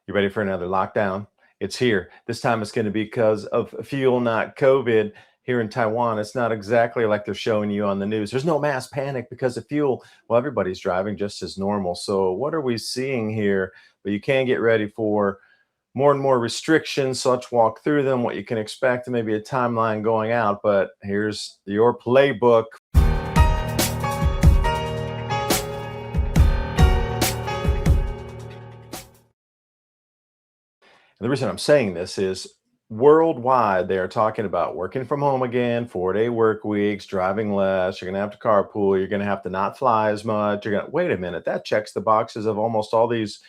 You ready for another lockdown? It's here. This time it's going to be because of fuel, not COVID. Here in Taiwan, it's not exactly like they're showing you on the news. There's no mass panic because of fuel. Well, everybody's driving just as normal. So, what are we seeing here? But you can get ready for more and more restrictions. So, let's walk through them, what you can expect, and maybe a timeline going out. But here's your playbook. And the reason I'm saying this is worldwide, they are talking about working from home again, 4-day work weeks, driving less. You're going to have to carpool. You're going to have to not fly as much. You're going to wait a minute. That checks the boxes of almost all these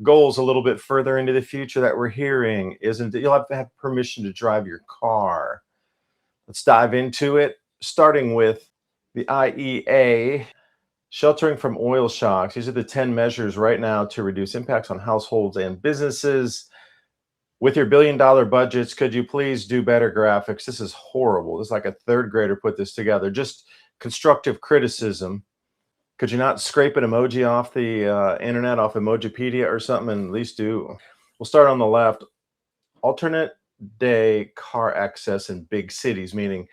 goals a little bit further into the future that we're hearing, isn't it? You'll have to have permission to drive your car. Let's dive into it, starting with the IEA. Sheltering from oil shocks. These are the 10 measures right now to reduce impacts on households and businesses. With your billion-dollar budgets, could you please do better graphics? This is horrible. This is like a third grader put this together. Just constructive criticism. Could you not scrape an emoji off the internet, off Emojipedia or something, and at least do? We'll start on the left. Alternate day car access in big cities, meaning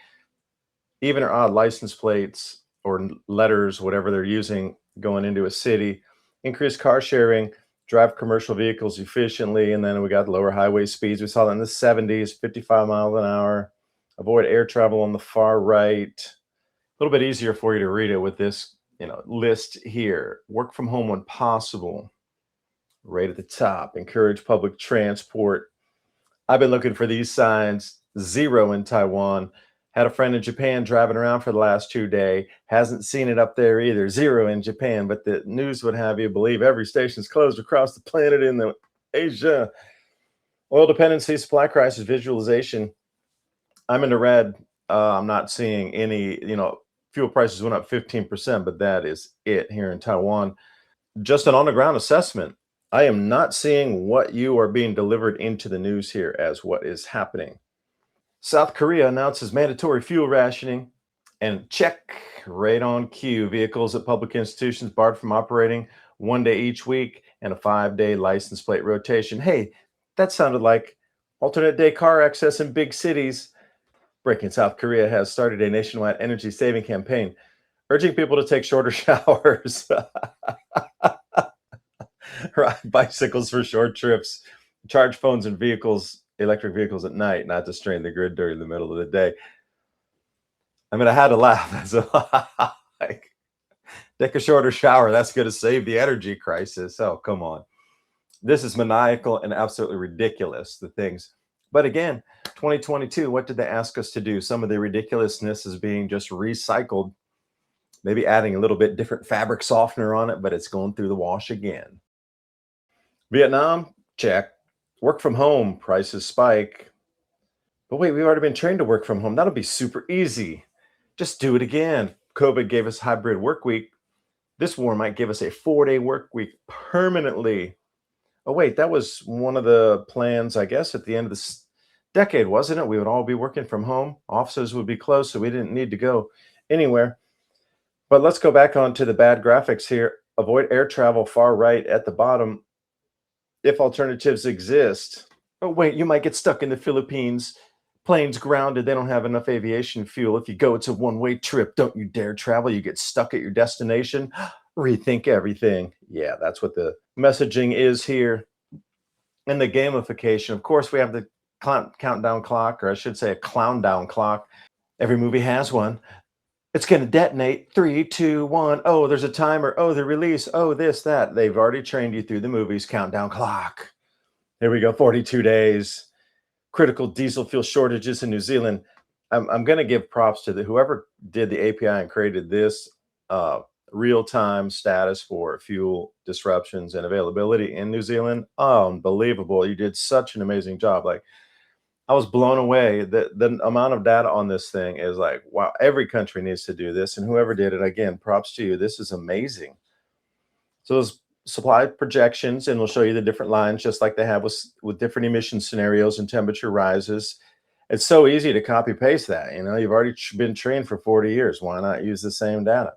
even or odd license plates or letters, whatever they're using going into a city. Increase car sharing, drive commercial vehicles efficiently, and then we got lower highway speeds. We saw that in the 70s, 55 miles an hour. Avoid air travel on the far right. A little bit easier for you to read it with this, list here. Work from home when possible. Right at the top. Encourage public transport. I've been looking for these signs. Zero in Taiwan. Had a friend in Japan driving around for the last 2 days. Hasn't seen it up there either. Zero in Japan. But the news would have you believe every station's closed across the planet in the Asia. Oil dependency, supply crisis, visualization. I'm in the red. I'm not seeing any, fuel prices went up 15%, but that is it here in Taiwan. Just an on-the-ground assessment. I am not seeing what you are being delivered into the news here as what is happening. South Korea announces mandatory fuel rationing, and check, right on cue. Vehicles at public institutions barred from operating 1 day each week and a 5-day license plate rotation. Hey, that sounded like alternate day car access in big cities. Breaking: South Korea has started a nationwide energy saving campaign, urging people to take shorter showers, ride bicycles for short trips, charge phones and electric vehicles at night, not to strain the grid during the middle of the day. I mean, I had to laugh. So, like, take a shorter shower. That's going to save the energy crisis. Oh, come on. This is maniacal and absolutely ridiculous, the things. But again, 2022, what did they ask us to do? Some of the ridiculousness is being just recycled, maybe adding a little bit different fabric softener on it, but it's going through the wash again. Vietnam, check. Work from home, prices spike. But wait, we've already been trained to work from home. That'll be super easy. Just do it again. COVID gave us hybrid work week. This war might give us a 4-day work week permanently. Oh, wait, that was one of the plans, I guess, at the end of this decade, wasn't it? We would all be working from home. Offices would be closed, so we didn't need to go anywhere. But let's go back on to the bad graphics here. Avoid air travel, far right at the bottom, if alternatives exist. Oh, wait, you might get stuck in the Philippines. Planes grounded. They don't have enough aviation fuel. If you go, it's a one-way trip. Don't you dare travel. You get stuck at your destination. Rethink everything. Yeah, that's what the messaging is here. And the gamification. Of course, we have the countdown clock, or I should say a clown down clock. Every movie has one. It's going to detonate. 3, 2, 1. Oh, there's a timer. Oh, the release. Oh, this, that. They've already trained you through the movies. Countdown clock. Here we go. 42 days. Critical diesel fuel shortages in New Zealand. I'm going to give props to whoever did the API and created this real-time status for fuel disruptions and availability in New Zealand. Unbelievable. You did such an amazing job. Like, I was blown away. The amount of data on this thing is like, wow, every country needs to do this. And whoever did it, again, props to you. This is amazing. So those supply projections, and we'll show you the different lines, just like they have with different emission scenarios and temperature rises. It's so easy to copy paste that. You've already been trained for 40 years. Why not use the same data?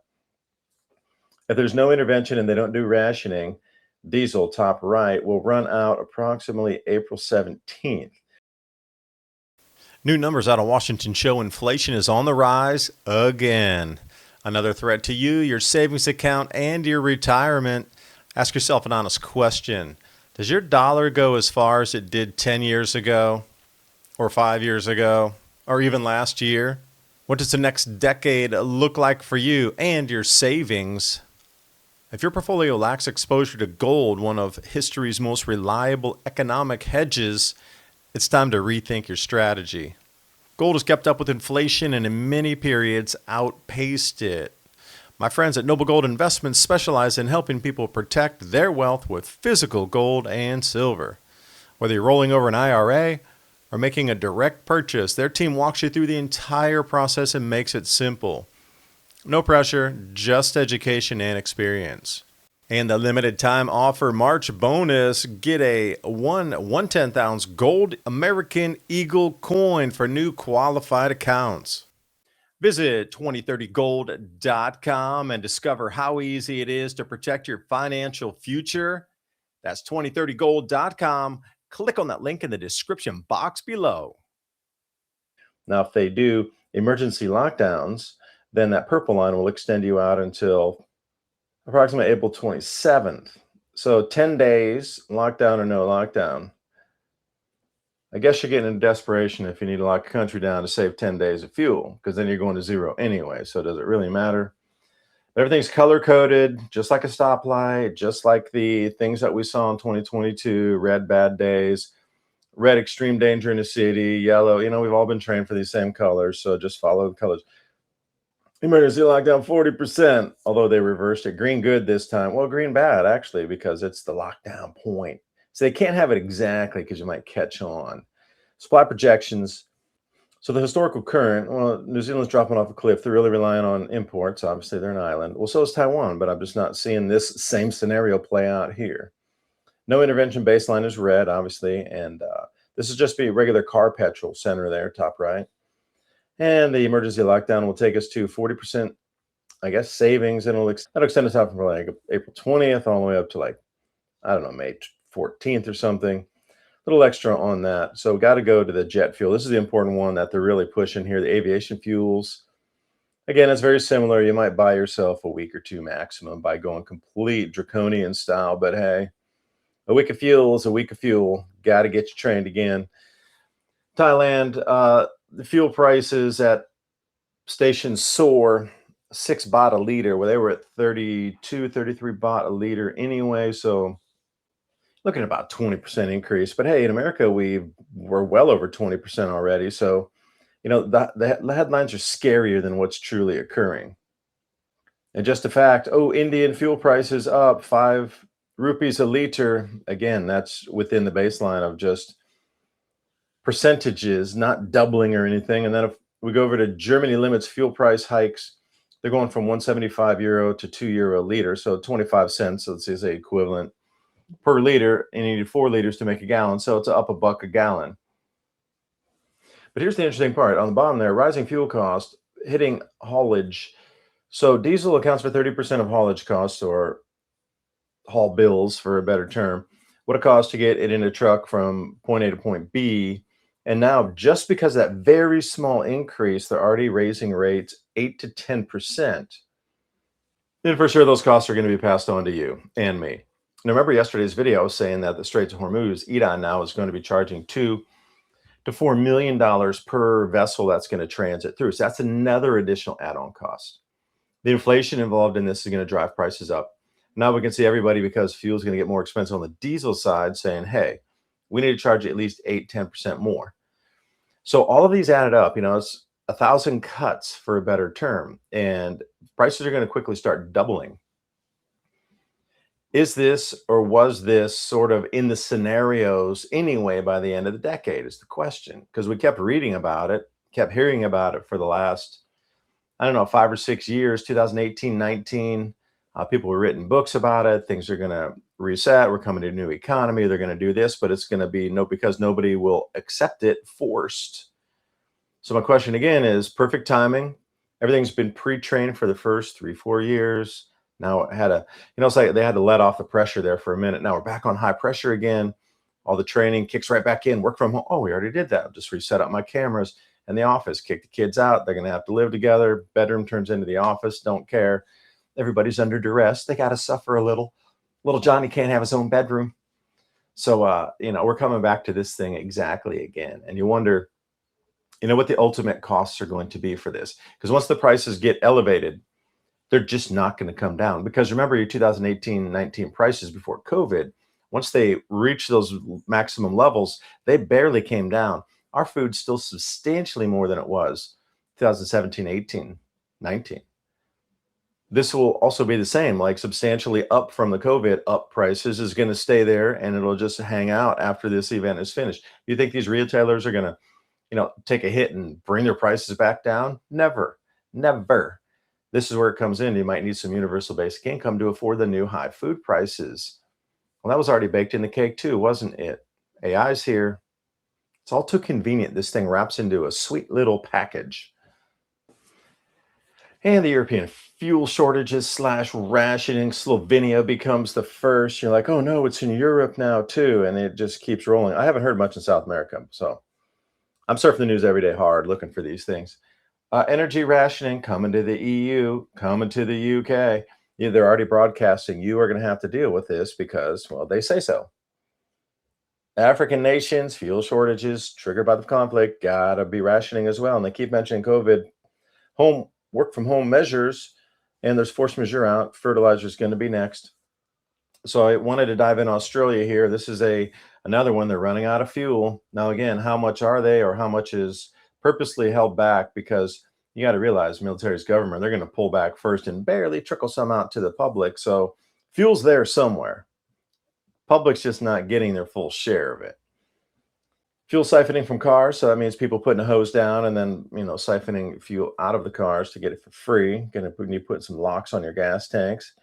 If there's no intervention and they don't do rationing, Diesel, top right, will run out approximately April 17th. New numbers out of Washington show inflation is on the rise again. Another threat to you, your savings account, and your retirement. Ask yourself an honest question. Does your dollar go as far as it did 10 years ago, or 5 years ago, or even last year? What does the next decade look like for you and your savings? If your portfolio lacks exposure to gold, one of history's most reliable economic hedges, it's time to rethink your strategy. Gold has kept up with inflation and in many periods outpaced it. My friends at Noble Gold Investments specialize in helping people protect their wealth with physical gold and silver. Whether you're rolling over an IRA or making a direct purchase, their team walks you through the entire process and makes it simple. No pressure, just education and experience. And the limited time offer March bonus, get a 1/10th ounce gold American Eagle coin for new qualified accounts. Visit 2030gold.com and discover how easy it is to protect your financial future. That's 2030gold.com. Click on that link in the description box below. Now, if they do emergency lockdowns, then that purple line will extend you out until approximately April 27th. So 10 days, lockdown or no lockdown. I guess you're getting into desperation if you need to lock the country down to save 10 days of fuel, because then you're going to zero anyway. So does it really matter? Everything's color coded, just like a stoplight, just like the things that we saw in 2022, red bad days, red extreme danger in the city, yellow, we've all been trained for these same colors. So just follow the colors. Emergency lockdown 40%, although they reversed it. Green good this time. Well, green bad, actually, because it's the lockdown point. So they can't have it exactly because you might catch on. Supply projections. So the historical current, well, New Zealand's dropping off a cliff. They're really relying on imports. Obviously, they're an island. Well, so is Taiwan, but I'm just not seeing this same scenario play out here. No intervention baseline is red, obviously, and this is just be regular car petrol center there, top right. And the emergency lockdown will take us to 40%, I guess, savings, and that'll extend us out from like April 20th all the way up to like, I don't know, May 14th or something. A little extra on that. So got to go to the jet fuel. This is the important one that they're really pushing here, the aviation fuels. Again, it's very similar. You might buy yourself a week or two maximum by going complete draconian style, but hey, a week of fuel is a week of fuel. Got to get you trained again. Thailand, the fuel prices at stations soar 6 baht a liter, where they were at 32, 33 baht a liter anyway. So looking at about 20% increase. But hey, in America, we're well over 20% already. So, the headlines are scarier than what's truly occurring. And just the fact, Indian fuel prices up 5 rupees a liter. Again, that's within the baseline of just percentages, not doubling or anything. And then if we go over to Germany, limits fuel price hikes. They're going from 175 euro to €2 a liter, so 25 cents. So let's say equivalent per liter, and you need 4 liters to make a gallon, so it's up $1 a gallon. But here's the interesting part on the bottom there: rising fuel cost hitting haulage. So diesel accounts for 30% of haulage costs, or haul bills for a better term. What it costs to get it in a truck from point A to point B. And now, just because of that very small increase, they're already raising rates 8 to 10%. And for sure, those costs are going to be passed on to you and me. And remember yesterday's video, I was saying that the Straits of Hormuz, Iran now is going to be charging $2 to $4 million per vessel that's going to transit through. So that's another additional add-on cost. The inflation involved in this is going to drive prices up. Now we can see everybody, because fuel is going to get more expensive on the diesel side, saying, hey, we need to charge at least 8, 10% more. So all of these added up, it's 1,000 cuts for a better term, and prices are going to quickly start doubling. Is this, or was this, sort of in the scenarios anyway by the end of the decade is the question, because we kept reading about it, kept hearing about it for the last, I don't know, 5 or 6 years, 2018, 19. People were written books about it. Things are going to reset. We're coming to a new economy. They're going to do this, but it's going to be because nobody will accept it forced. So my question again is perfect timing. Everything's been pre-trained for the first 3, 4 years. Now it had a, it's like they had to let off the pressure there for a minute. Now we're back on high pressure again. All the training kicks right back in. Work from home. Oh, we already did that. Just reset up my cameras in the office. Kick the kids out. They're going to have to live together. Bedroom turns into the office. Don't care. Everybody's under duress. They got to suffer a little. Little Johnny can't have his own bedroom. So, we're coming back to this thing exactly again. And you wonder, what the ultimate costs are going to be for this. Because once the prices get elevated, they're just not going to come down. Because remember your 2018-19 prices before COVID, once they reach those maximum levels, they barely came down. Our food's still substantially more than it was 2017, 18, 19. This will also be the same, like substantially up from the COVID up prices is going to stay there and it'll just hang out after this event is finished. You think these retailers are going to, take a hit and bring their prices back down? Never, never. This is where it comes in. You might need some universal basic income to afford the new high food prices. Well, that was already baked in the cake too, wasn't it? AI's here. It's all too convenient. This thing wraps into a sweet little package. And the European fuel shortages slash rationing. Slovenia becomes the first. You're like, oh no, it's in Europe now too. And it just keeps rolling. I haven't heard much in South America. So I'm surfing the news every day hard looking for these things. Energy rationing coming to the EU, coming to the UK. Yeah, they're already broadcasting. You are going to have to deal with this because, well, they say so. African nations, fuel shortages triggered by the conflict, gotta be rationing as well. And they keep mentioning COVID, home work from home measures, and there's force majeure out. Fertilizer is going to be next. So I wanted to dive in Australia here. This is another one. They're running out of fuel. Now, again, how much are they or how much is purposely held back? Because you got to realize military's government, they're going to pull back first and barely trickle some out to the public. So fuel's there somewhere. Public's just not getting their full share of it. Fuel siphoning from cars. So that means people putting a hose down and then, siphoning fuel out of the cars to get it for free. Going to need to put some locks on your gas tanks.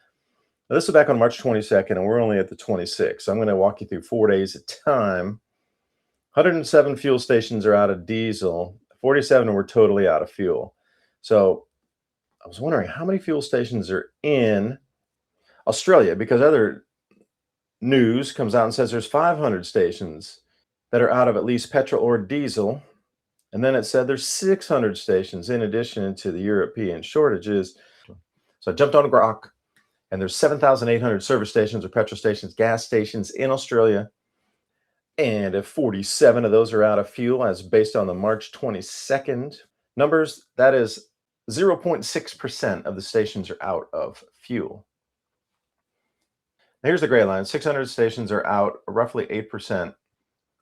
Now, this is back on March 22nd, and we're only at the 26th. So I'm going to walk you through 4 days at a time. 107 fuel stations are out of diesel. 47 were totally out of fuel. So I was wondering how many fuel stations are in Australia, because other news comes out and says there's 500 stations that are out of at least petrol or diesel. And then it said there's 600 stations in addition to the European shortages. So I jumped on Grok, and there's 7,800 service stations or petrol stations, gas stations in Australia. And if 47 of those are out of fuel, as based on the March 22nd numbers, that is 0.6% of the stations are out of fuel. Now here's the gray line. 600 stations are out, roughly 8%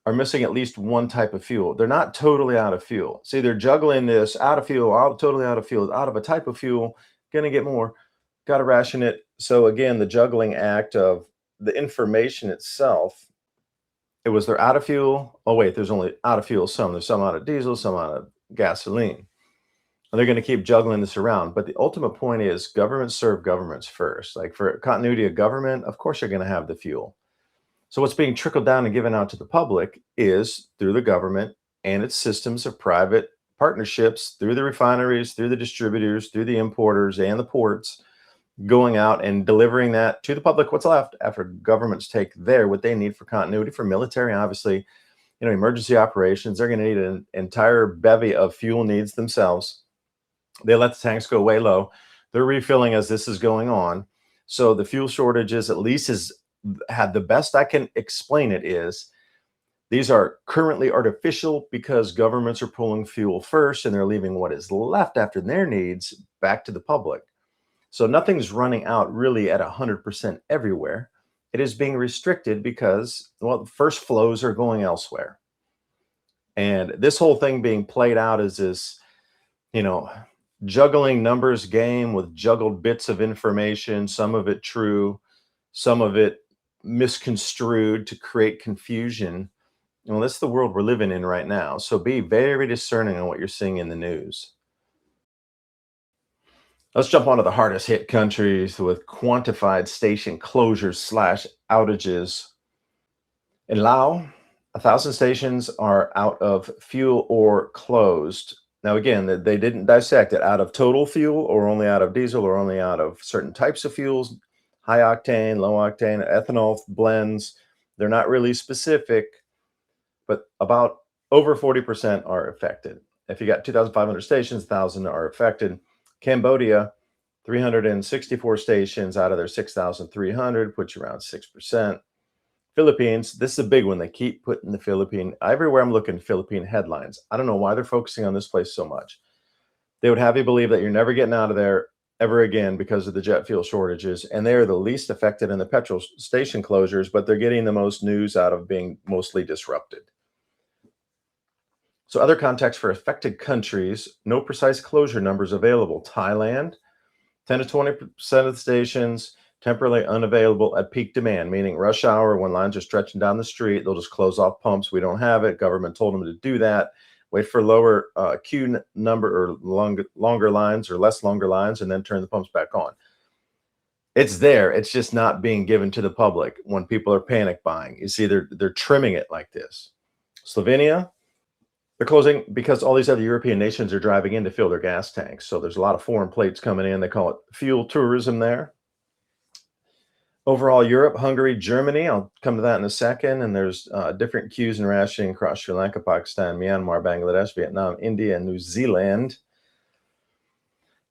are missing at least one type of fuel. They're not totally out of fuel. See, they're juggling this out of fuel, totally out of fuel, out of a type of fuel, gonna get more, got to ration it. So again, the juggling act of the information itself, it was they're out of fuel. Oh wait, there's only out of fuel some. There's some out of diesel, some out of gasoline. And they're going to keep juggling this around. But the ultimate point is governments serve governments first. Like for continuity of government, of course you're going to have the fuel. So what's being trickled down and given out to the public is through the government and its systems of private partnerships, through the refineries, through the distributors, through the importers and the ports, going out and delivering that to the public, what's left after governments take what they need for continuity, for military, obviously, emergency operations. They're going to need an entire bevy of fuel needs themselves. They let the tanks go way low. They're refilling as this is going on. So the fuel shortages, at least had the best I can explain it is, these are currently artificial because governments are pulling fuel first and they're leaving what is left after their needs back to the public. So nothing's running out really at 100% everywhere. It is being restricted because, well, the first flows are going elsewhere. And this whole thing being played out as this, juggling numbers game with juggled bits of information, some of it true, some of it misconstrued to create confusion. Well, that's the world we're living in right now. So be very discerning on what you're seeing in the news. Let's jump onto the hardest hit countries with quantified station closures slash outages. In Laos, 1,000 stations are out of fuel or closed. Now, again, they didn't dissect it out of total fuel or only out of diesel or only out of certain types of fuels, high octane, low octane, ethanol blends. They're not really specific, but about over 40% are affected. If you got 2,500 stations, 1,000 are affected. Cambodia, 364 stations out of their 6,300, puts you around 6%. Philippines, this is a big one. They keep putting the Philippine, everywhere I'm looking, Philippine headlines. I don't know why they're focusing on this place so much. They would have you believe that you're never getting out of there ever again because of the jet fuel shortages. And they are the least affected in the petrol station closures, but they're getting the most news out of being mostly disrupted. So, other context for affected countries, no precise closure numbers available. Thailand, 10 to 20% of the stations temporarily unavailable at peak demand, meaning rush hour when lines are stretching down the street. They'll just close off pumps. We don't have it. Government told them to do that. Wait for lower queue number or longer lines or less longer lines, and then turn the pumps back on. It's there. It's just not being given to the public when people are panic buying. You see, they're trimming it like this. Slovenia, they're closing because all these other European nations are driving in to fill their gas tanks. So there's a lot of foreign plates coming in. They call it fuel tourism there. Overall, Europe, Hungary, Germany, I'll come to that in a second. And there's different queues and rationing across Sri Lanka, Pakistan, Myanmar, Bangladesh, Vietnam, India, and New Zealand.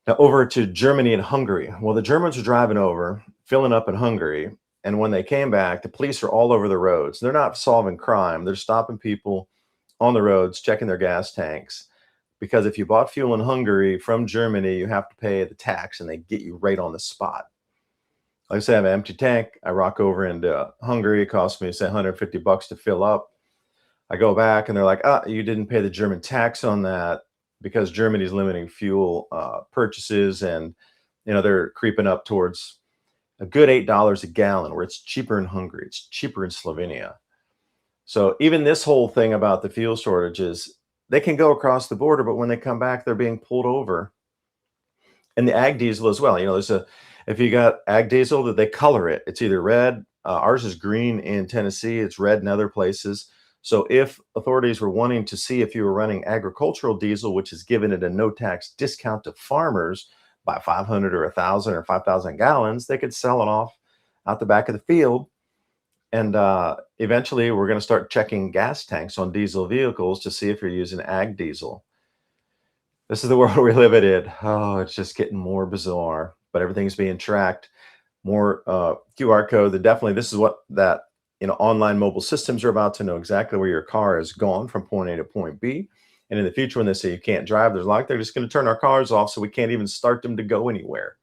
Now over to Germany and Hungary. Well, the Germans are driving over, filling up in Hungary. And when they came back, the police are all over the roads. They're not solving crime. They're stopping people on the roads, checking their gas tanks. Because if you bought fuel in Hungary from Germany, you have to pay the tax and they get you right on the spot. Like I said, I have an empty tank. I rock over into Hungary. It costs me, say, $150 to fill up. I go back and they're like, you didn't pay the German tax on that because Germany's limiting fuel purchases. And, they're creeping up towards a good $8 a gallon, where it's cheaper in Hungary. It's cheaper in Slovenia. So even this whole thing about the fuel shortages, they can go across the border, but when they come back, they're being pulled over. And the ag diesel as well. If you got ag diesel, that they color it. It's either red. Ours is green in Tennessee. It's red in other places. So if authorities were wanting to see if you were running agricultural diesel, which is given at a no tax discount to farmers by 500 or 1,000 or 5,000 gallons, they could sell it off out the back of the field. And eventually, we're going to start checking gas tanks on diesel vehicles to see if you're using ag diesel. This is the world we live in. Oh, it's just getting more bizarre, but everything's being tracked. More QR code. Definitely, this is what that online mobile systems are about to know exactly where your car has gone from point A to point B. And in the future, when they say you can't drive, they're just going to turn our cars off so we can't even start them to go anywhere.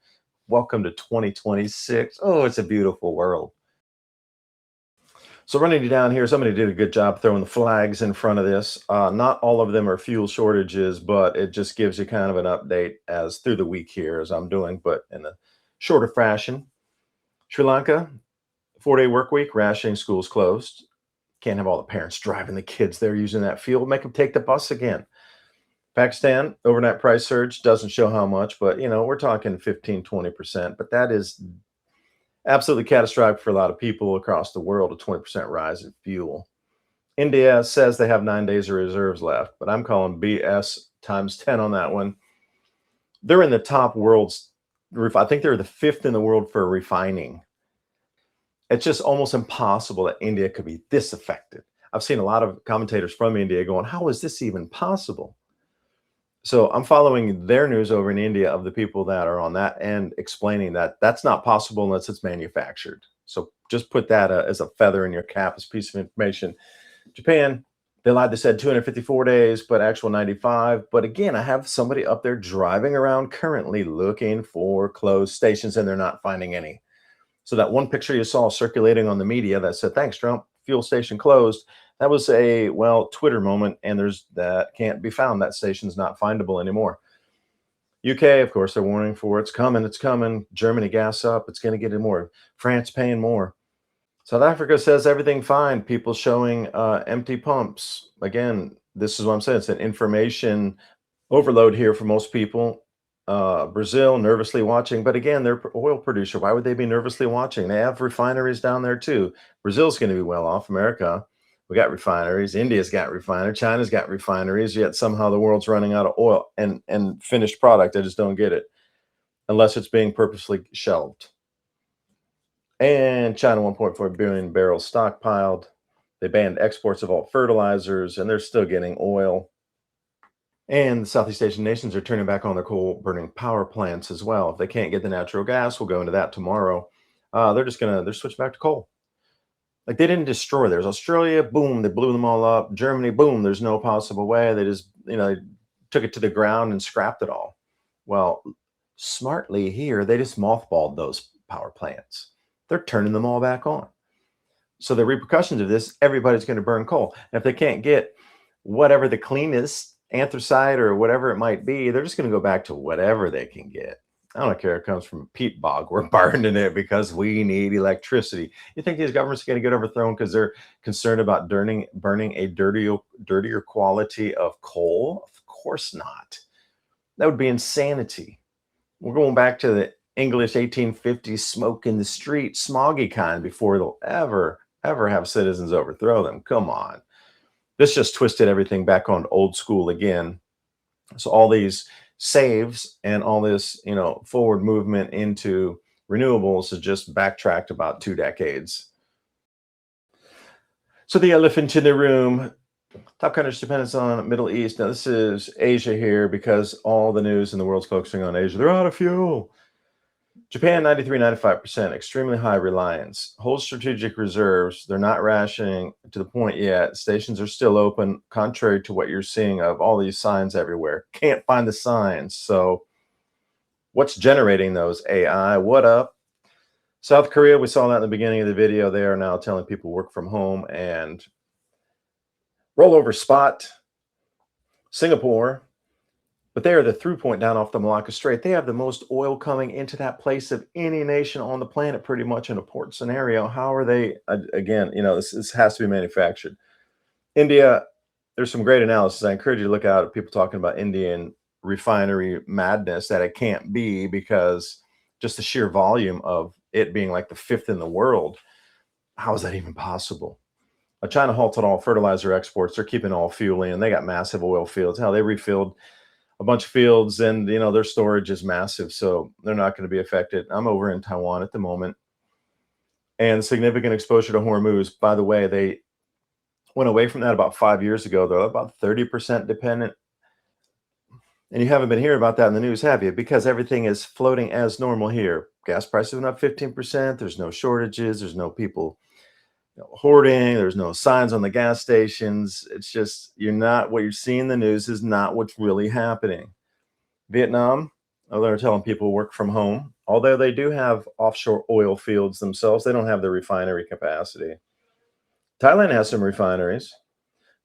Welcome to 2026. Oh, it's a beautiful world. So running you down here, somebody did a good job throwing the flags in front of this. Not all of them are fuel shortages, but it just gives you kind of an update as through the week here as I'm doing, but in a shorter fashion. Sri Lanka, 4-day work week, rationing, schools closed. Can't have all the parents driving the kids there using that fuel. Make them take the bus again. Pakistan, overnight price surge, doesn't show how much, but we're talking 15, 20%, but that is absolutely catastrophic for a lot of people across the world, a 20% rise in fuel. India says they have 9 days of reserves left, but I'm calling BS times 10 on that one. They're in the top world's, I think they're the 5th in the world for refining. It's just almost impossible that India could be this affected. I've seen a lot of commentators from India going, how is this even possible? So I'm following their news over in India of the people that are on that end explaining that that's not possible unless it's manufactured. So just put that as a feather in your cap, as a piece of information. Japan, they lied. They said 254 days, but actual 95. But again, I have somebody up there driving around currently looking for closed stations, and they're not finding any. So that one picture you saw circulating on the media that said, thanks, Trump, fuel station closed. That was a, Twitter moment, and that can't be found. That station's not findable anymore. UK, of course, they're warning for it's coming, it's coming. Germany, gas up, it's going to get in more. France paying more. South Africa says everything fine. People showing empty pumps. Again, this is what I'm saying. It's an information overload here for most people. Brazil nervously watching, but again, they're oil producer. Why would they be nervously watching? They have refineries down there too. Brazil's going to be well off. America We got refineries. India's got refineries. China's got refineries. Yet somehow the world's running out of oil and finished product. I just don't get it, unless it's being purposely shelved. And China 1.4 billion barrels stockpiled. They banned exports of all fertilizers, and they're still getting oil. And the Southeast Asian nations are turning back on their coal burning power plants as well. If they can't get the natural gas, we'll go into that tomorrow. They're switching back to coal. Like they didn't destroy theirs. Australia, boom, they blew them all up. Germany, boom, there's no possible way. They just, they took it to the ground and scrapped it all. Well, smartly here, they just mothballed those power plants. They're turning them all back on. So the repercussions of this, everybody's going to burn coal. And if they can't get whatever the cleanest anthracite or whatever it might be, they're just going to go back to whatever they can get. I don't care if it comes from a peat bog. We're burning it because we need electricity. You think these governments are going to get overthrown because they're concerned about burning a dirtier quality of coal? Of course not. That would be insanity. We're going back to the English 1850s smoke in the street, smoggy kind before they'll ever have citizens overthrow them. Come on. This just twisted everything back on old school again. So all these saves and all this, forward movement into renewables has just backtracked about 2 decades. So the elephant in the room, top countries' dependence on Middle East. Now this is Asia here because all the news in the world's focusing on Asia. They're out of fuel. Japan, 93, 95%, extremely high reliance. Hold strategic reserves. They're not rationing to the point yet. Stations are still open, contrary to what you're seeing of all these signs everywhere. Can't find the signs. So what's generating those? AI, what up? South Korea, we saw that in the beginning of the video. They are now telling people work from home and rollover spot. Singapore, but they are the through point down off the Malacca Strait. They have the most oil coming into that place of any nation on the planet, pretty much in a port scenario. How are they, again, this has to be manufactured. India, there's some great analysis. I encourage you to look out at people talking about Indian refinery madness, that it can't be because just the sheer volume of it being like the 5th in the world. How is that even possible? China halted all fertilizer exports. They're keeping all fuel in. They got massive oil fields. Hell, they refilled a bunch of fields, and their storage is massive, so they're not going to be affected. I'm over in Taiwan at the moment, and significant exposure to Hormuz. By the way, they went away from that about 5 years ago. They're about 30% dependent, and you haven't been hearing about that in the news, have you? Because everything is floating as normal here. Gas prices went up 15%. There's no shortages. There's no people hoarding. There's no signs on the gas stations. It's just what you're seeing in the news is not what's really happening. Vietnam, they're telling people work from home, although they do have offshore oil fields themselves. They don't have the refinery capacity. Thailand has some refineries.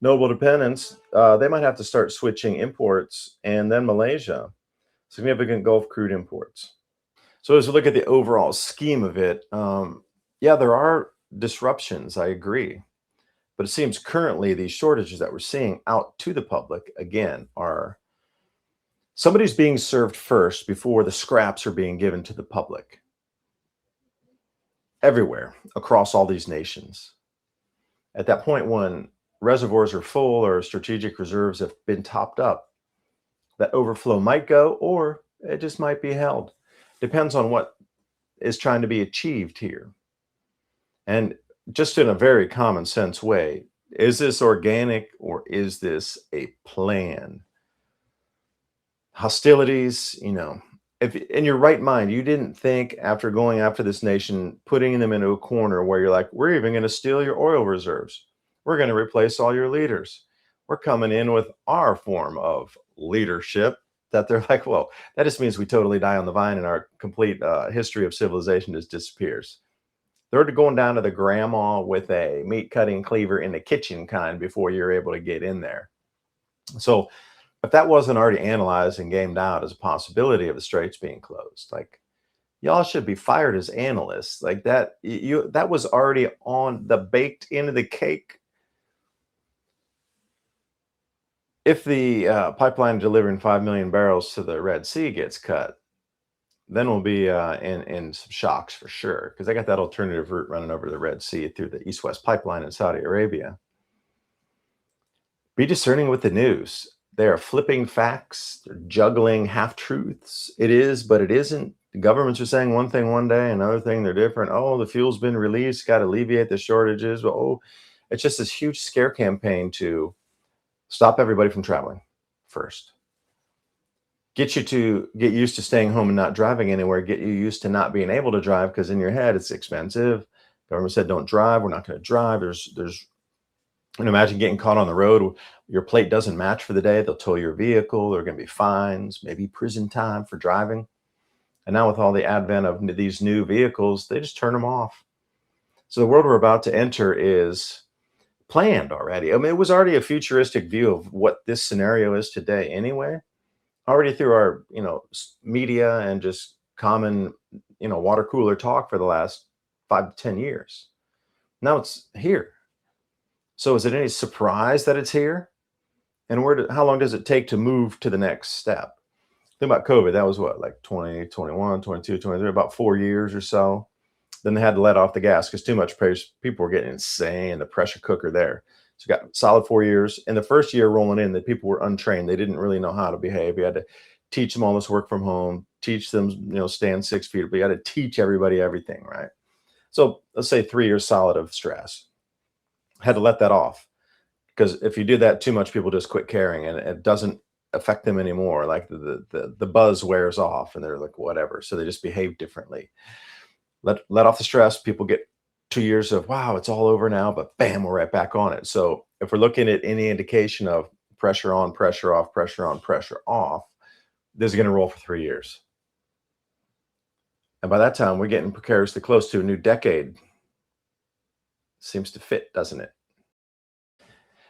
Noble dependence, they might have to start switching imports. And then Malaysia, significant Gulf crude imports. So as we look at the overall scheme of it, there are disruptions, I agree. But it seems currently these shortages that we're seeing out to the public, again, are somebody's being served first before the scraps are being given to the public. Everywhere, across all these nations. At that point when reservoirs are full or strategic reserves have been topped up, that overflow might go, or it just might be held. Depends on what is trying to be achieved here. And just in a very common sense way, is this organic or is this a plan? Hostilities, if in your right mind, you didn't think after going after this nation, putting them into a corner where you're like, we're even going to steal your oil reserves. We're going to replace all your leaders. We're coming in with our form of leadership, that they're like, well, that just means we totally die on the vine and our complete history of civilization just disappears. They're going down to the grandma with a meat cutting cleaver in the kitchen kind before you're able to get in there. So if that wasn't already analyzed and gamed out as a possibility of the straits being closed, like, y'all should be fired as analysts. Like that, that was already on the baked into the cake. If the pipeline delivering 5 million barrels to the Red Sea gets cut, then we'll be in some shocks for sure, because they got that alternative route running over the Red Sea through the East-West pipeline in Saudi Arabia. Be discerning with the news. They are flipping facts, they're juggling half truths. It is, but it isn't. The governments are saying one thing one day, another thing they're different. Oh, the fuel's been released, got to alleviate the shortages. Oh, it's just this huge scare campaign to stop everybody from traveling first. Get you to get used to staying home and not driving anywhere. Get you used to not being able to drive because in your head it's expensive. Government said don't drive. We're not going to drive. There's and imagine getting caught on the road. Your plate doesn't match for the day. They'll tow your vehicle. There are going to be fines, maybe prison time for driving. And now, with all the advent of these new vehicles, they just turn them off. So, the world we're about to enter is planned already. I mean, it was already a futuristic view of what this scenario is today, anyway, already through our, media and just common, water cooler talk for the last 5 to 10 years. Now it's here. So, is it any surprise that it's here? And how long does it take to move to the next step? Think about COVID. That was what, like 20, 21, 22, 23, about 4 years or so. Then they had to let off the gas because too much pressure. People were getting insane. The pressure cooker there. So got solid 4 years. And the first year rolling in, the people were untrained. They didn't really know how to behave. You had to teach them all this work from home, teach them, stand 6 feet. But you had to teach everybody everything, right? So let's say 3 years solid of stress. Had to let that off because if you do that too much, people just quit caring, and it doesn't affect them anymore. Like the buzz wears off, and they're like whatever, so they just behave differently. Let off the stress. People get 2 years of wow, it's all over now, but bam, we're right back on it. So if we're looking at any indication of pressure on, pressure off, pressure on, pressure off, this is going to roll for 3 years, and by that time, we're getting precariously close to a new decade. Seems to fit, doesn't it?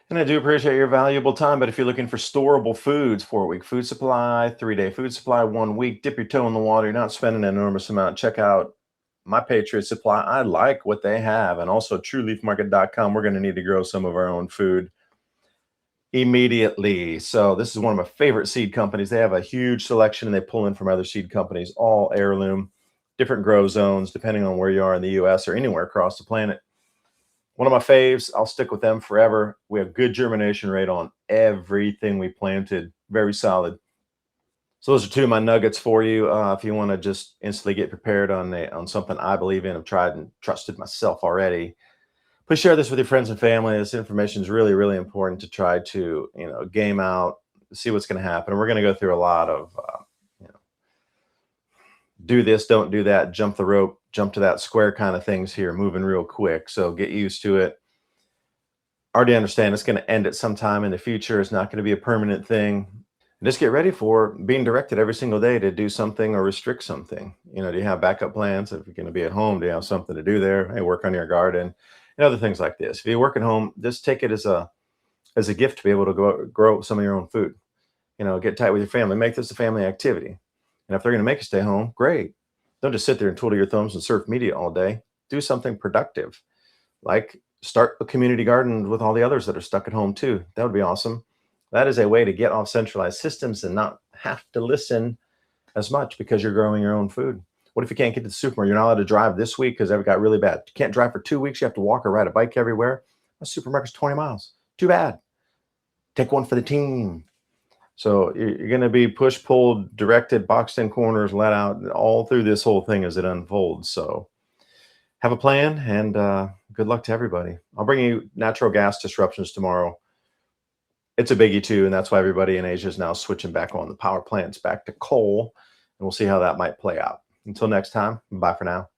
And I do appreciate your valuable time. But if you're looking for storable foods, 4 week food supply, 3 day food supply, 1 week, dip your toe in the water, you're not spending an enormous amount. Check out my Patriot Supply. I like what they have. And also trueleafmarket.com. We're going to need to grow some of our own food immediately. So this is one of my favorite seed companies. They have a huge selection and they pull in from other seed companies, all heirloom, different grow zones, depending on where you are in the US or anywhere across the planet. One of my faves, I'll stick with them forever. We have good germination rate on everything we planted, very solid. So those are two of my nuggets for you. If you want to just instantly get prepared on something I believe in, I've tried and trusted myself already. Please share this with your friends and family. This information is really, really important to try to game out, see what's going to happen. And we're going to go through a lot of you know, do this, don't do that, jump the rope, jump to that square kind of things here, moving real quick. So get used to it. Already understand it's going to end at some time in the future. It's not going to be a permanent thing. Just get ready for being directed every single day to do something or restrict something. Do you have backup plans? If you're going to be at home, do you have something to do there? Hey, work on your garden and other things like this. If you work at home, just take it as a gift to be able to go grow some of your own food. Get tight with your family, make this a family activity. And if they're going to make you stay home, great. Don't just sit there and twiddle your thumbs and surf media all day. Do something productive, like start a community garden with all the others that are stuck at home too. That would be awesome. That is a way to get off centralized systems and not have to listen as much because you're growing your own food. What if you can't get to the supermarket? You're not allowed to drive this week because it got really bad. You can't drive for 2 weeks. You have to walk or ride a bike everywhere. A supermarket's 20 miles. Too bad. Take one for the team. So you're going to be push, pulled, directed, boxed in corners, let out all through this whole thing as it unfolds. So have a plan and good luck to everybody. I'll bring you natural gas disruptions tomorrow. It's a biggie too, and that's why everybody in Asia is now switching back on the power plants back to coal, and we'll see how that might play out. Until next time, bye for now.